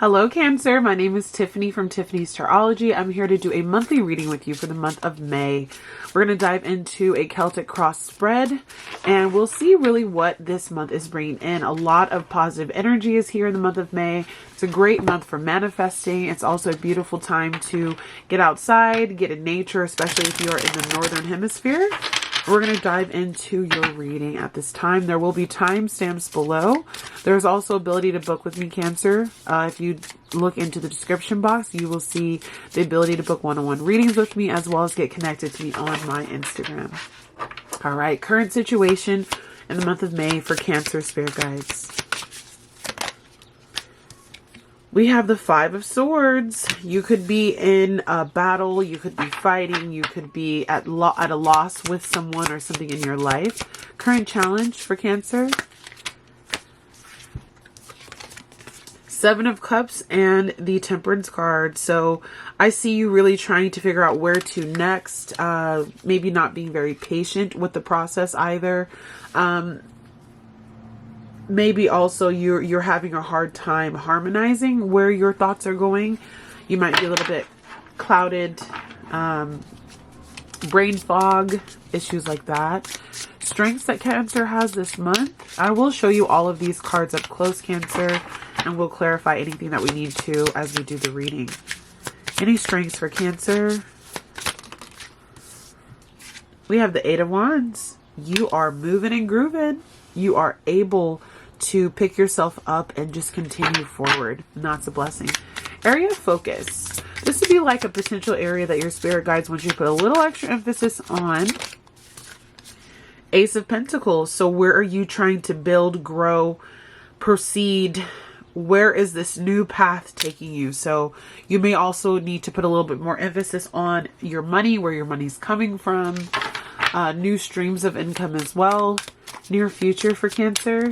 Hello Cancer, my name is Tiffany from Tiffany's Tarology. I'm here to do a monthly reading with you for the month of May. We're going to dive into a Celtic cross spread and we'll see really what this month is bringing in. A lot of positive energy is here in the month of May. It's a great month for manifesting. It's also a beautiful time to get outside, get in nature, especially if you are in the northern hemisphere. We're going to dive into your reading at this time. There will be timestamps below. There's also ability to book with me, Cancer. If you look into the description box, you will see the ability to book one-on-one readings with me, as well as get connected to me on my Instagram. All right, current situation in the month of May for Cancer Spirit Guides. We have the Five of Swords. You could be in a battle, you could be fighting, you could be at a loss with someone or something in your life. Current challenge for Cancer. Seven of Cups and the Temperance card. So I see you really trying to figure out where to next. Maybe not being very patient with the process either. Maybe also you're having a hard time harmonizing where your thoughts are going. You might be a little bit clouded, brain fog, issues like that. Strengths that Cancer has this month. I will show you all of these cards up close, Cancer, and we'll clarify anything that we need to as we do the reading. Any strengths for Cancer? We have the Eight of Wands. You are moving and grooving. You are able to pick yourself up and just continue forward. And that's a blessing. Area of focus. This would be like a potential area that your spirit guides want you to put a little extra emphasis on. Ace of Pentacles. So where are you trying to build, grow, proceed? Where is this new path taking you? So you may also need to put a little bit more emphasis on your money, where your money's coming from. New streams of income as well. Near future for Cancer.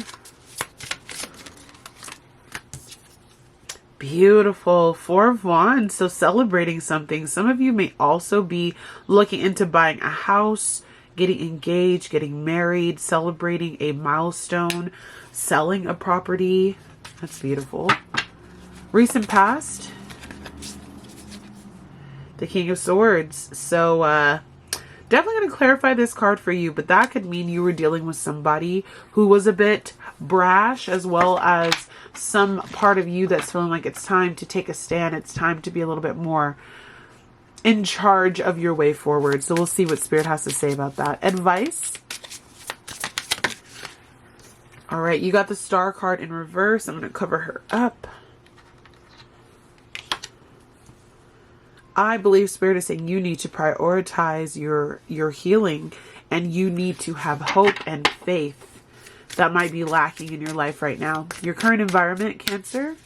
Beautiful. Four of Wands. So celebrating something. Some of you may also be looking into buying a house, getting engaged, getting married, celebrating a milestone, selling a property. That's beautiful. Recent past. The King of Swords. So, definitely going to clarify this card for you, but that could mean you were dealing with somebody who was a bit brash, as well as some part of you that's feeling like it's time to take a stand. It's time to be a little bit more in charge of your way forward. So we'll see what Spirit has to say about that. Advice. All right, you got the Star card in reverse. I'm going to cover her up. I believe Spirit is saying you need to prioritize your healing, and you need to have hope and faith that might be lacking in your life right now. Your current environment, Cancer.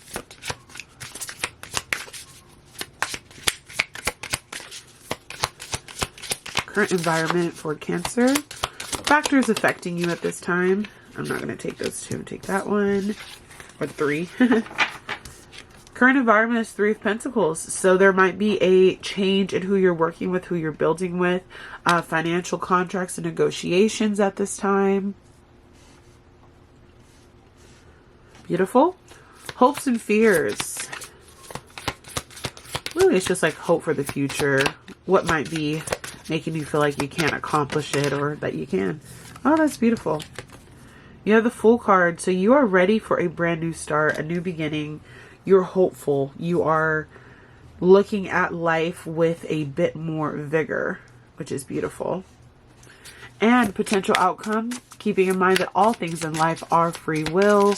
Current environment for Cancer. Factors affecting you at this time. I'm not going to take those two. Take that one. Or three. Current environment is Three of Pentacles. So there might be a change in who you're working with, who you're building with. Financial contracts and negotiations at this time. Beautiful. Hopes and fears. Really, it's just like hope for the future. What might be making you feel like you can't accomplish it, or that you can. Oh, that's beautiful. You have the Fool card. So you are ready for a brand new start, a new beginning. You're hopeful. You are looking at life with a bit more vigor, which is beautiful. And potential outcome, keeping in mind that all things in life are free will.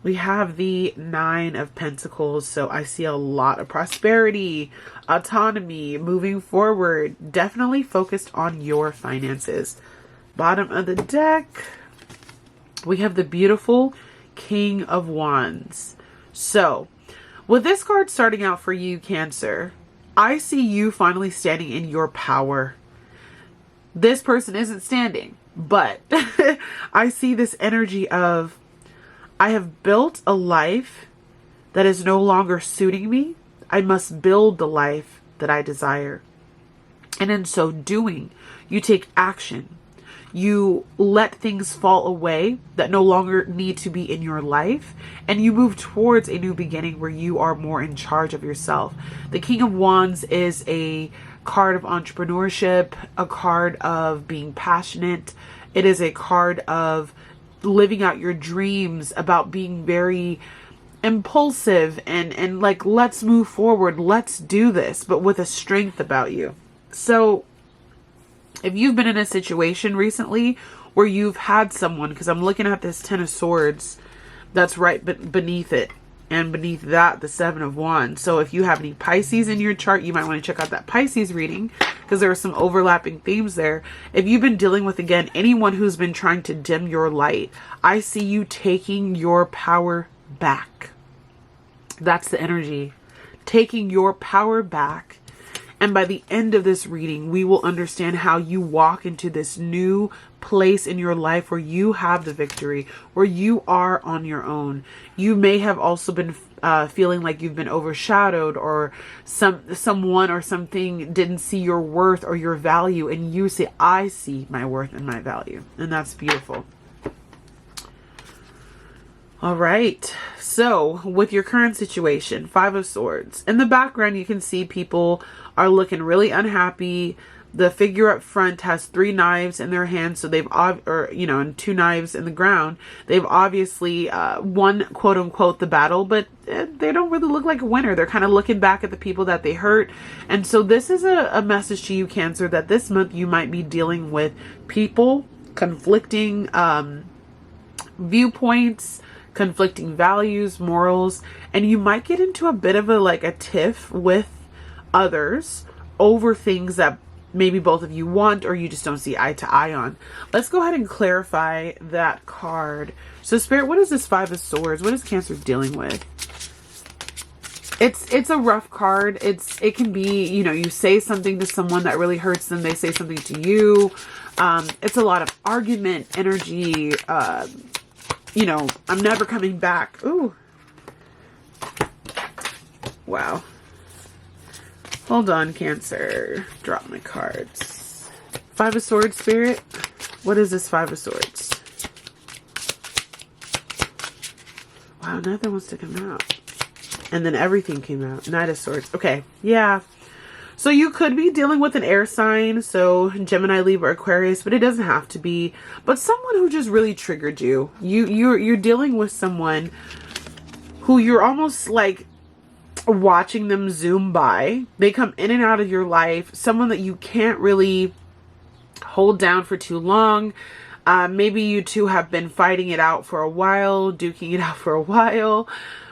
We have the Nine of Pentacles. So I see a lot of prosperity, autonomy, moving forward. Definitely focused on your finances. Bottom of the deck, we have the beautiful King of Wands. So with this card starting out for you, Cancer, I see you finally standing in your power. This person isn't standing, but I see this energy of, I have built a life that is no longer suiting me. I must build the life that I desire. And in so doing, you take action. You let things fall away that no longer need to be in your life, and you move towards a new beginning where you are more in charge of yourself. The King of Wands is a card of entrepreneurship, a card of being passionate. It is a card of living out your dreams, about being very impulsive and like, let's move forward, let's do this, but with a strength about you. So if you've been in a situation recently where you've had someone, because I'm looking at this Ten of Swords that's right beneath it, and beneath that the Seven of Wands. So if you have any Pisces in your chart, you might want to check out that Pisces reading, because there are some overlapping themes there. If you've been dealing with, again, anyone who's been trying to dim your light, I see you taking your power back. That's the energy. Taking your power back. And by the end of this reading, we will understand how you walk into this new place in your life where you have the victory, where you are on your own. You may have also been feeling like you've been overshadowed, or someone or something didn't see your worth or your value, and you say, I see my worth and my value. And that's beautiful. All right. So with your current situation, Five of Swords. In the background, you can see people are looking really unhappy. The figure up front has 3 knives in their hands. So they've, and 2 knives in the ground. They've obviously won, quote unquote, the battle, but they don't really look like a winner. They're kind of looking back at the people that they hurt. And so this is a message to you, Cancer, that this month you might be dealing with people, conflicting viewpoints, conflicting values, morals, and you might get into a bit of a tiff with others over things that maybe both of you want, or you just don't see eye to eye on. Let's go ahead and clarify that card. So Spirit, what is this Five of Swords? What is Cancer dealing with? It's a rough card. It can be, you say something to someone that really hurts them. They say something to you. It's a lot of argument, energy, I'm never coming back. Ooh. Wow. Hold on, Cancer. Drop my cards. Five of Swords, Spirit. What is this Five of Swords? Wow, nothing wants to come out. And then everything came out. Knight of Swords. Okay, yeah. So you could be dealing with an air sign, so Gemini, Libra, Aquarius, but it doesn't have to be. But someone who just really triggered you. You're dealing with someone who you're almost like watching them zoom by. They come in and out of your life. Someone that you can't really hold down for too long. Maybe you two have been fighting it out for a while, duking it out for a while.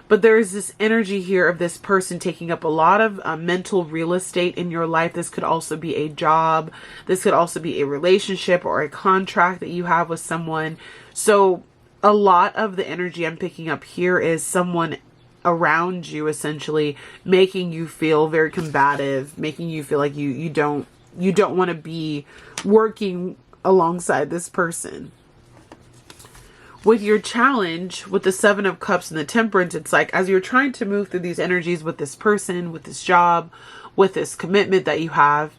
But there is this energy here of this person taking up a lot of mental real estate in your life. This could also be a job. This could also be a relationship or a contract that you have with someone. So a lot of the energy I'm picking up here is someone around you essentially making you feel very combative, making you feel like you don't want to be working alongside this person. With your challenge, with the Seven of Cups and the Temperance, it's like as you're trying to move through these energies with this person, with this job, with this commitment that you have,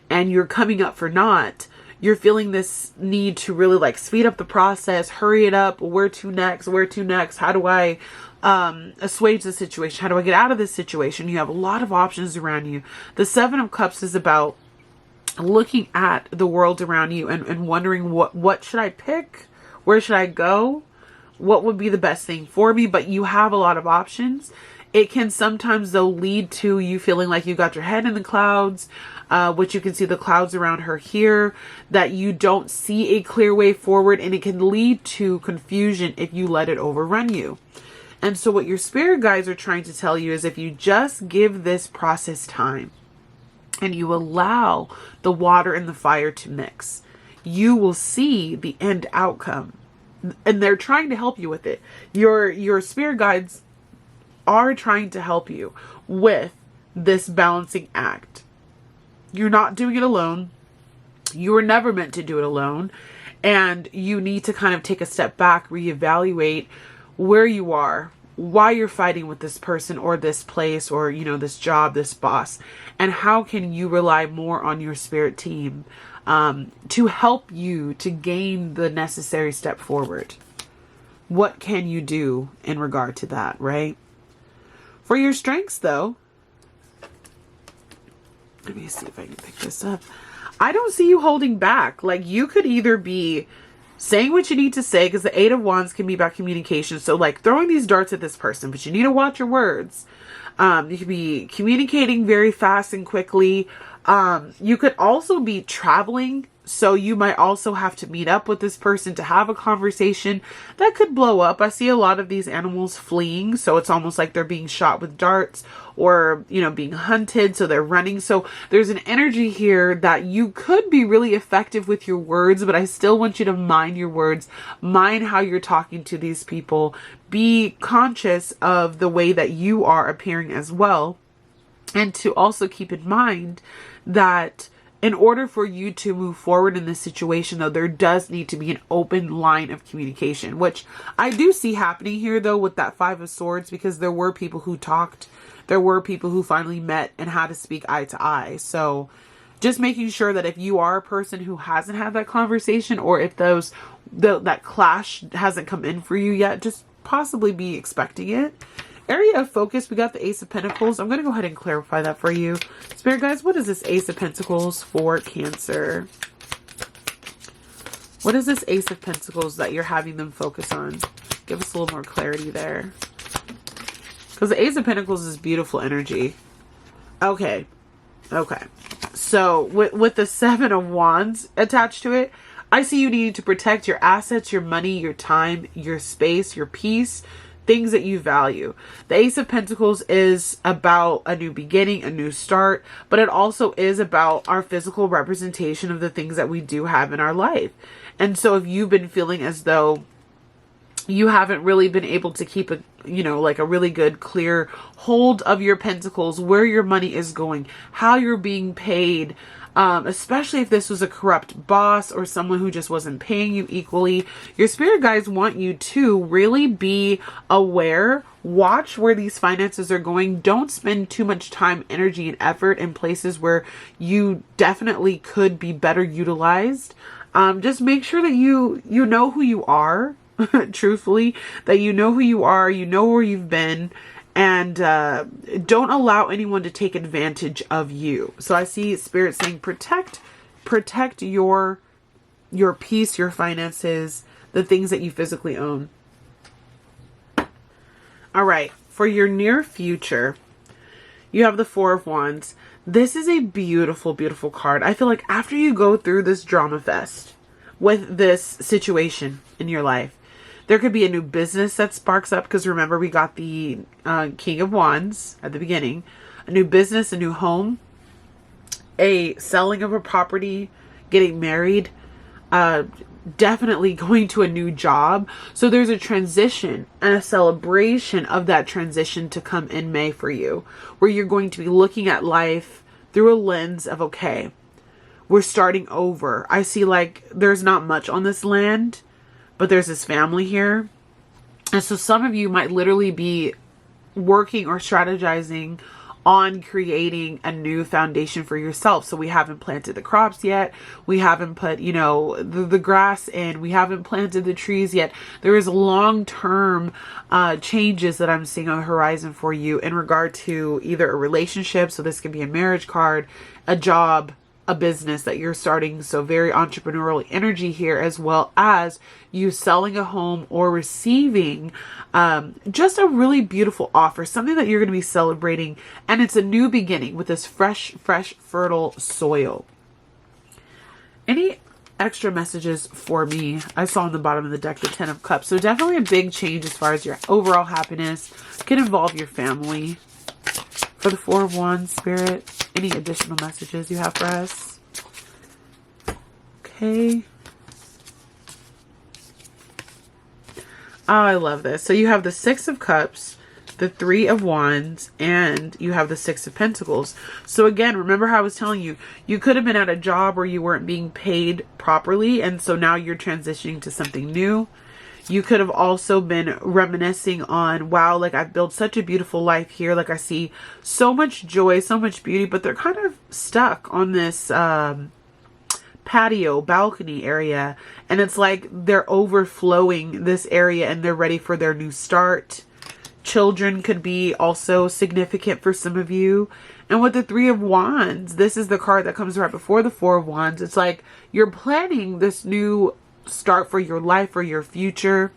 and you're coming up for naught, you're feeling this need to really speed up the process, hurry it up. Where to next? Where to next? How do I assuage the situation? How do I get out of this situation? You have a lot of options around you. The Seven of Cups is about looking at the world around you and wondering what should I pick? Where should I go? What would be the best thing for me? But you have a lot of options. It can sometimes, though, lead to you feeling like you got your head in the clouds, which you can see the clouds around her here, that you don't see a clear way forward, and it can lead to confusion if you let it overrun you. And so what your spirit guides are trying to tell you is if you just give this process time and you allow the water and the fire to mix, you will see the end outcome. And they're trying to help you with it. Your spirit guides are trying to help you with this balancing act. You're not doing it alone. You were never meant to do it alone. And you need to kind of take a step back, reevaluate where you are, why you're fighting with this person or this place or, this job, this boss, and how can you rely more on your spirit team, to help you to gain the necessary step forward. What can you do in regard to that, right? For your strengths, though, let me see if I can pick this up. I don't see you holding back. Like, you could either be saying what you need to say, because the Eight of Wands can be about communication. So, like, throwing these darts at this person, but you need to watch your words. You could be communicating very fast and quickly. You could also be traveling. So you might also have to meet up with this person to have a conversation that could blow up. I see a lot of these animals fleeing. So it's almost like they're being shot with darts or, you know, being hunted. So they're running. So there's an energy here that you could be really effective with your words, but I still want you to mind your words, mind how you're talking to these people, be conscious of the way that you are appearing as well. And to also keep in mind that in order for you to move forward in this situation, though, there does need to be an open line of communication, which I do see happening here, though, with that Five of Swords, because there were people who talked. There were people who finally met and had to speak eye to eye. So just making sure that if you are a person who hasn't had that conversation, or if that clash hasn't come in for you yet, just possibly be expecting it. Area of focus, we got the Ace of Pentacles. I'm going to go ahead and clarify that for you. Spirit guys, what is this Ace of Pentacles for Cancer? What is this Ace of Pentacles that you're having them focus on? Give us a little more clarity there. Because the Ace of Pentacles is beautiful energy. Okay. Okay. So with the Seven of Wands attached to it, I see you needing to protect your assets, your money, your time, your space, your peace, things that you value. The Ace of Pentacles is about a new beginning, a new start, but it also is about our physical representation of the things that we do have in our life. And so if you've been feeling as though you haven't really been able to keep a, you know, like a really good, clear hold of your pentacles, where your money is going, how you're being paid, especially if this was a corrupt boss or someone who just wasn't paying you equally, your spirit guides want you to really be aware, watch where these finances are going. Don't spend too much time, energy, and effort in places where you definitely could be better utilized. Just make sure that you know who you are, truthfully, that you know who you are, you know where you've been, and don't allow anyone to take advantage of you. So I see Spirit saying protect your peace, your finances, the things that you physically own. All right, for your near future, you have the Four of Wands. This is a beautiful, beautiful card. I feel like after you go through this drama fest with this situation in your life, there could be a new business that sparks up, because remember, we got the King of Wands at the beginning. A new business, a new home, a selling of a property, getting married, definitely going to a new job. So there's a transition and a celebration of that transition to come in May for you, where you're going to be looking at life through a lens of, okay, we're starting over. I see like there's not much on this land, but there's this family here. And so some of you might literally be working or strategizing on creating a new foundation for yourself. So we haven't planted the crops yet. We haven't put, you know, the grass in. We haven't planted the trees yet. There is long-term changes that I'm seeing on the horizon for you in regard to either a relationship. So this could be a marriage card, a job, a business that you're starting. So very entrepreneurial energy here, as well as you selling a home or receiving just a really beautiful offer, something that you're going to be celebrating. And it's a new beginning with this fresh, fertile soil. Any extra messages for me? I saw on the bottom of the deck the Ten of Cups. So definitely a big change as far as your overall happiness. Can involve your family. For the Four of Wands, Spirit, any additional messages you have for us? Okay. Oh, I love this. So you have the Six of Cups, the Three of Wands, and you have the Six of Pentacles. So again, remember how I was telling you, you could have been at a job where you weren't being paid properly, and so now you're transitioning to something new. You could have also been reminiscing on, wow, like I've built such a beautiful life here. Like I see so much joy, so much beauty, but they're kind of stuck on this patio, balcony area, and it's like they're overflowing this area and they're ready for their new start. Children could be also significant for some of you. And with the Three of Wands, this is the card that comes right before the Four of Wands. It's like you're planning this new start for your life or your future.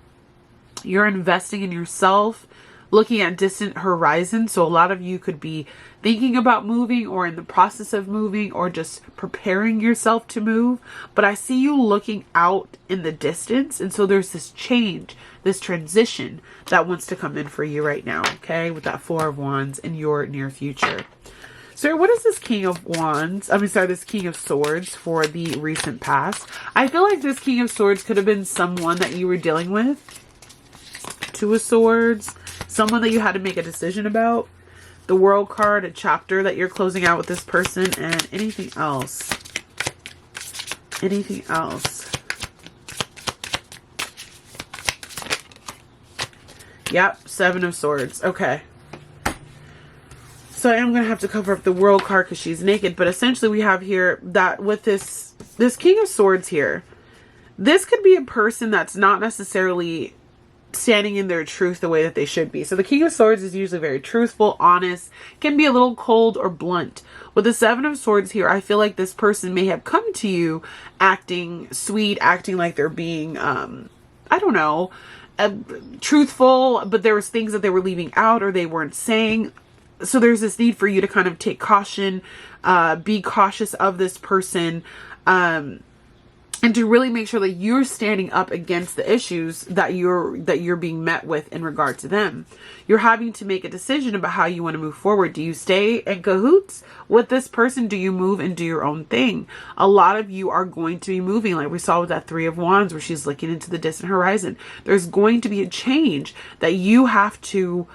You're investing in yourself, looking at distant horizons. So a lot of you could be thinking about moving or in the process of moving or just preparing yourself to move. But I see you looking out in the distance. And so there's this change, this transition that wants to come in for you right now. Okay. With that Four of Wands in your near future. So what is this King of Wands? This King of Swords for the recent past? I feel like this King of Swords could have been someone that you were dealing with. Two of Swords, someone that you had to make a decision about. The World card, a chapter that you're closing out with this person, and anything else. Anything else. Yep, Seven of Swords. Okay. So I am going to have to cover up the World card because she's naked. But essentially we have here that with this King of Swords here, this could be a person that's not necessarily standing in their truth the way that they should be. So the King of Swords is usually very truthful, honest, can be a little cold or blunt. With the Seven of Swords here, I feel like this person may have come to you acting sweet, acting like they're being, I don't know, truthful, but there was things that they were leaving out or they weren't saying. So there's this need for you to kind of take caution, be cautious of this person, and to really make sure that you're standing up against the issues that you're being met with in regard to them. You're having to make a decision about how you want to move forward. Do you stay in cahoots with this person? Do you move and do your own thing? A lot of you are going to be moving, like we saw with that Three of Wands where she's looking into the distant horizon. There's going to be a change that you have to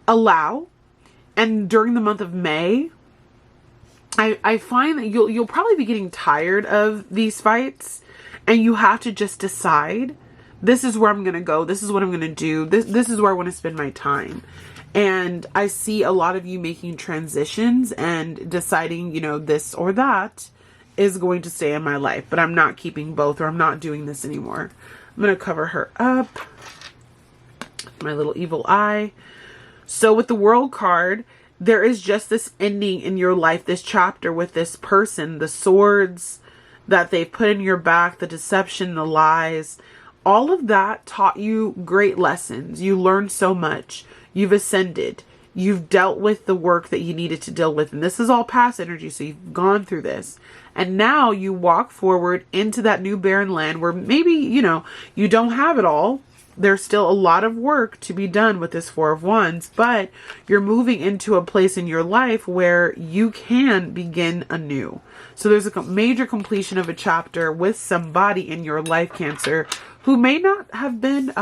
allow. And during the month of May, I find that you'll probably be getting tired of these fights, and you have to just decide, this is where I'm going to go. This is what I'm going to do. This is where I want to spend my time. And I see a lot of you making transitions and deciding, this or that is going to stay in my life, but I'm not keeping both, or I'm not doing this anymore. I'm going to cover her up. My little evil eye. So with the World card, there is just this ending in your life, this chapter with this person, the swords that they've put in your back, the deception, the lies, all of that taught you great lessons. You learned so much. You've ascended. You've dealt with the work that you needed to deal with. And this is all past energy. So you've gone through this. And now you walk forward into that new barren land where maybe, you don't have it all. There's still a lot of work to be done with this Four of Wands, but you're moving into a place in your life where you can begin anew. So there's a major completion of a chapter with somebody in your life, Cancer, who may not have been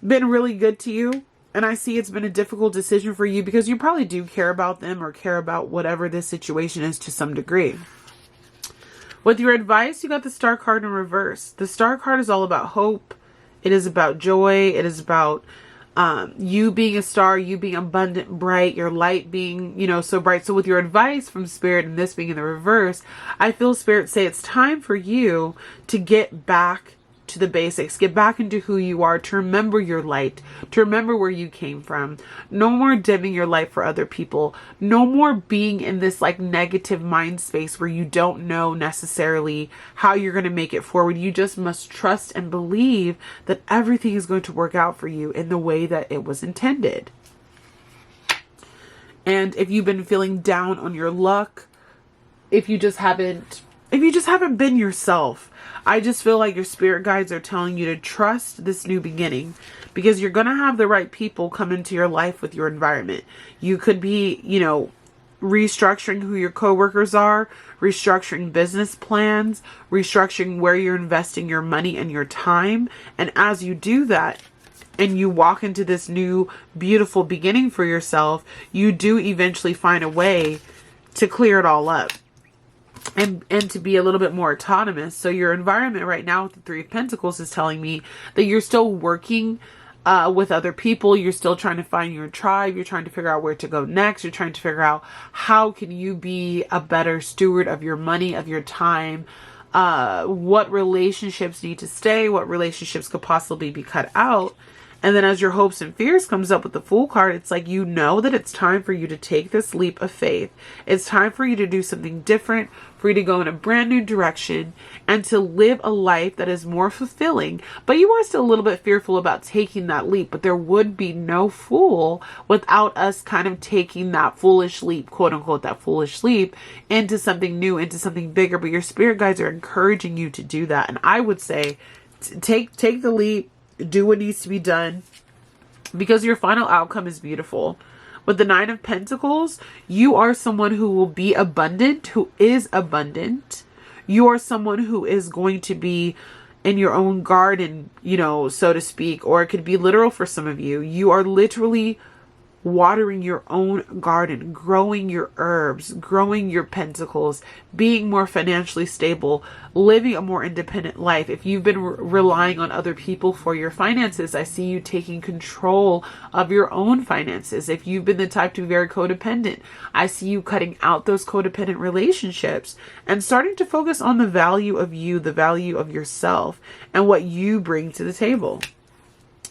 been really good to you. And I see it's been a difficult decision for you because you probably do care about them or care about whatever this situation is to some degree. With your advice, you got the Star card in reverse. The Star card is all about hope. It is about joy. It is about you being a star, you being abundant, bright, your light being, so bright. So with your advice from Spirit and this being in the reverse, I feel Spirit say it's time for you to get back to the basics, get back into who you are, to remember your light, to remember where you came from. No more dimming your light for other people. No more being in this negative mind space where you don't know necessarily how you're going to make it forward. You just must trust and believe that everything is going to work out for you in the way that it was intended. And if you've been feeling down on your luck, if you just haven't been yourself, I just feel like your spirit guides are telling you to trust this new beginning, because you're going to have the right people come into your life with your environment. You could be, restructuring who your coworkers are, restructuring business plans, restructuring where you're investing your money and your time. And as you do that, and you walk into this new beautiful beginning for yourself, you do eventually find a way to clear it all up. And to be a little bit more autonomous. So your environment right now with the Three of Pentacles is telling me that you're still working with other people. You're still trying to find your tribe. You're trying to figure out where to go next. You're trying to figure out how can you be a better steward of your money, of your time, what relationships need to stay, what relationships could possibly be cut out. And then as your hopes and fears comes up with the Fool card, it's like, you know that it's time for you to take this leap of faith. It's time for you to do something different, for you to go in a brand new direction and to live a life that is more fulfilling. But you are still a little bit fearful about taking that leap. But there would be no Fool without us kind of taking that foolish leap, quote unquote, that foolish leap into something new, into something bigger. But your spirit guides are encouraging you to do that. And I would say take the leap. Do what needs to be done, because your final outcome is beautiful. With the 9 of Pentacles, you are someone who will be abundant, who is abundant. You are someone who is going to be in your own garden, you know, so to speak, or it could be literal for some of you. You are literally watering your own garden, growing your herbs, growing your pentacles, being more financially stable, living a more independent life. If you've been relying on other people for your finances, I see you taking control of your own finances. If you've been the type to be very codependent, I see you cutting out those codependent relationships and starting to focus on the value of you, the value of yourself, and what you bring to the table.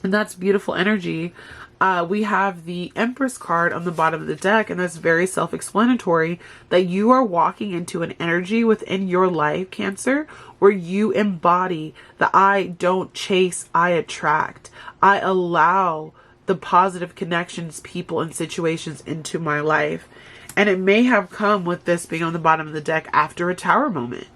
And that's beautiful energy. We have the Empress card on the bottom of the deck, and that's very self-explanatory, that you are walking into an energy within your life, Cancer, where you embody the I don't chase, I attract. I allow the positive connections, people, and situations into my life. And it may have come with this being on the bottom of the deck after a Tower moment.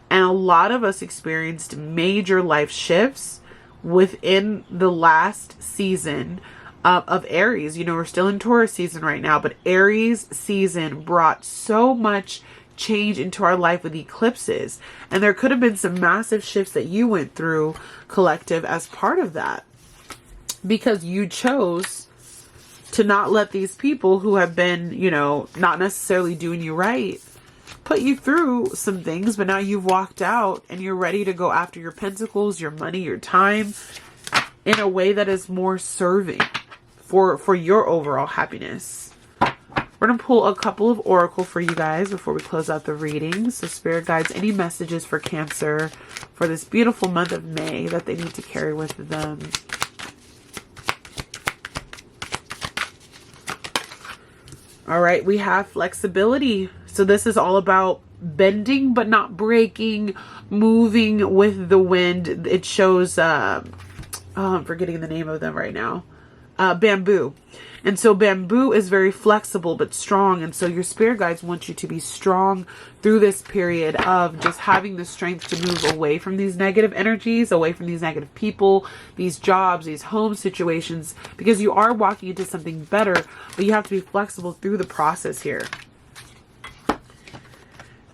And a lot of us experienced major life shifts within the last season of Aries. You know, we're still in Taurus season right now, but Aries season brought so much change into our life with eclipses. And there could have been some massive shifts that you went through, collective, as part of that, because you chose to not let these people who have been, you know, not necessarily doing you right, put you through some things. But now you've walked out and you're ready to go after your pentacles, your money, your time, in a way that is more serving for your overall happiness. We're going to pull a couple of oracle for you guys before we close out the reading. So spirit guides, any messages for Cancer for this beautiful month of May that they need to carry with them. All right, we have flexibility. So this is all about bending but not breaking, moving with the wind. It shows, I'm forgetting the name of them right now. Bamboo. And so bamboo is very flexible but strong. And so your spirit guides want you to be strong through this period of just having the strength to move away from these negative energies, away from these negative people, these jobs, these home situations, because you are walking into something better, but you have to be flexible through the process here.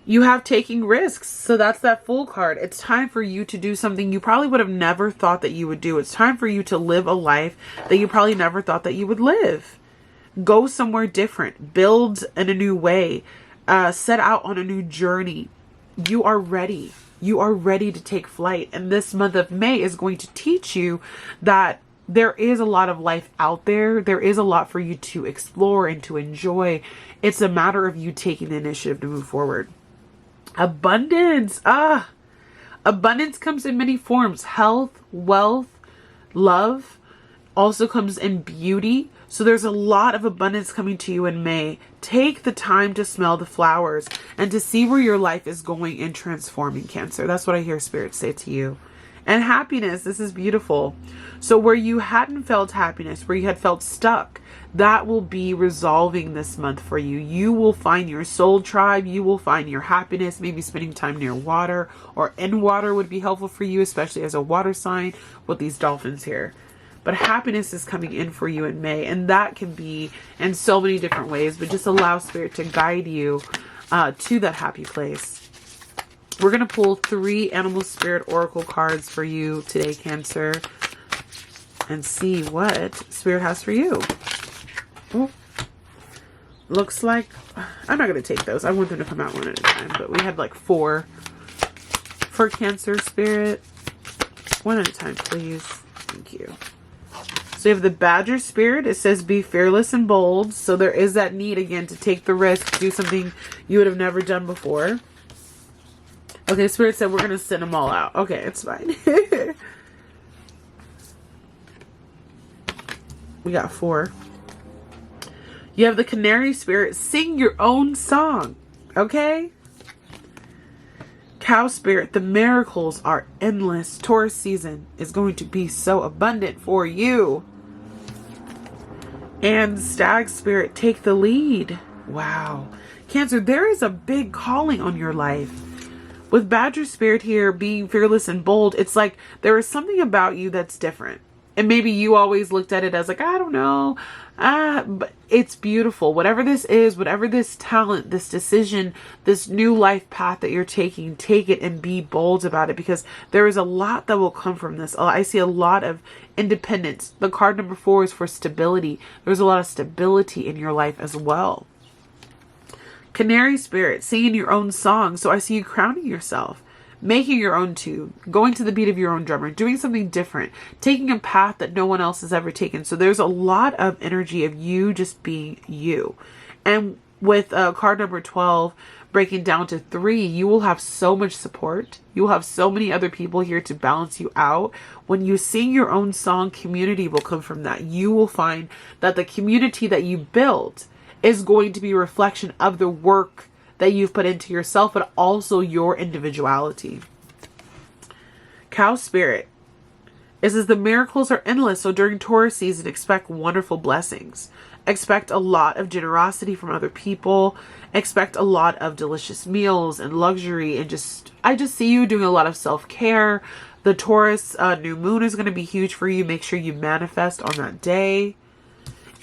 You have taking risks. So that's that Fool card. It's time for you to do something you probably would have never thought that you would do. It's time for you to live a life that you probably never thought that you would live. Go somewhere different. Build in a new way. Set out on a new journey. You are ready. You are ready to take flight. And this month of May is going to teach you that there is a lot of life out there. There is a lot for you to explore and to enjoy. It's a matter of you taking the initiative to move forward. Abundance. Abundance comes in many forms. Health, wealth, love also comes in beauty. So there's a lot of abundance coming to you in May. Take the time to smell the flowers and to see where your life is going and transforming, Cancer. That's what I hear Spirit say to you. And happiness. This is beautiful. So where you hadn't felt happiness, where you had felt stuck, that will be resolving this month for you. You will find your soul tribe. You will find your happiness. Maybe spending time near water or in water would be helpful for you, especially as a water sign with these dolphins here. But happiness is coming in for you in May, and that can be in so many different ways, but just allow Spirit to guide you to that happy place. We're going to pull 3 Animal Spirit Oracle cards for you today, Cancer, and see what Spirit has for you. Oh, looks like I'm not going to take those. I want them to come out one at a time, but we had like 4 for Cancer, Spirit. One at a time, please. Thank you. So you have the Badger Spirit. It says be fearless and bold. So there is that need again to take the risk, do something you would have never done before. Okay, Spirit said we're going to send them all out. Okay, it's fine. We got 4. You have the Canary Spirit. Sing your own song. Okay? Cow Spirit. The miracles are endless. Taurus season is going to be so abundant for you. And Stag Spirit. Take the lead. Wow. Cancer, there is a big calling on your life. With Badger Spirit here being fearless and bold, it's like there is something about you that's different. And maybe you always looked at it as like, I don't know. But it's beautiful. Whatever this is, whatever this talent, this decision, this new life path that you're taking, take it and be bold about it, because there is a lot that will come from this. I see a lot of independence. The card number 4 is for stability. There's a lot of stability in your life as well. Canary Spirit, singing your own song. So I see you crowning yourself, making your own tune, going to the beat of your own drummer, doing something different, taking a path that no one else has ever taken. So there's a lot of energy of you just being you. And with card number 12 breaking down to 3, you will have so much support. You will have so many other people here to balance you out. When you sing your own song, community will come from that. You will find that the community that you build is going to be a reflection of the work that you've put into yourself, but also your individuality. Cow Spirit. It says the miracles are endless. So during Taurus season, expect wonderful blessings. Expect a lot of generosity from other people. Expect a lot of delicious meals and luxury, and I just see you doing a lot of self-care. The Taurus new moon is going to be huge for you. Make sure you manifest on that day.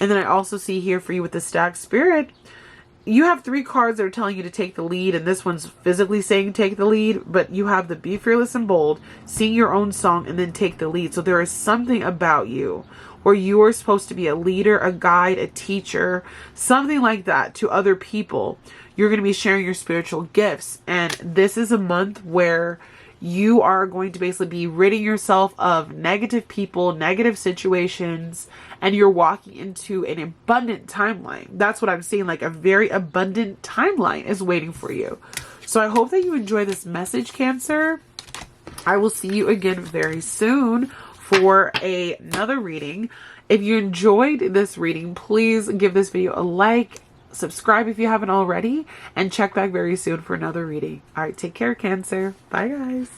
And then I also see here for you with the Stag Spirit, you have 3 cards that are telling you to take the lead, and this one's physically saying take the lead, but you have the be fearless and bold, sing your own song, and then take the lead. So there is something about you where you are supposed to be a leader, a guide, a teacher, something like that to other people. You're going to be sharing your spiritual gifts, and this is a month where you are going to basically be ridding yourself of negative people, negative situations, and you're walking into an abundant timeline. That's what I'm seeing, like a very abundant timeline is waiting for you. So I hope that you enjoy this message, Cancer. I will see you again very soon for another reading. If you enjoyed this reading, please give this video a like, subscribe if you haven't already, and check back very soon for another reading. All right, take care, Cancer. Bye, guys.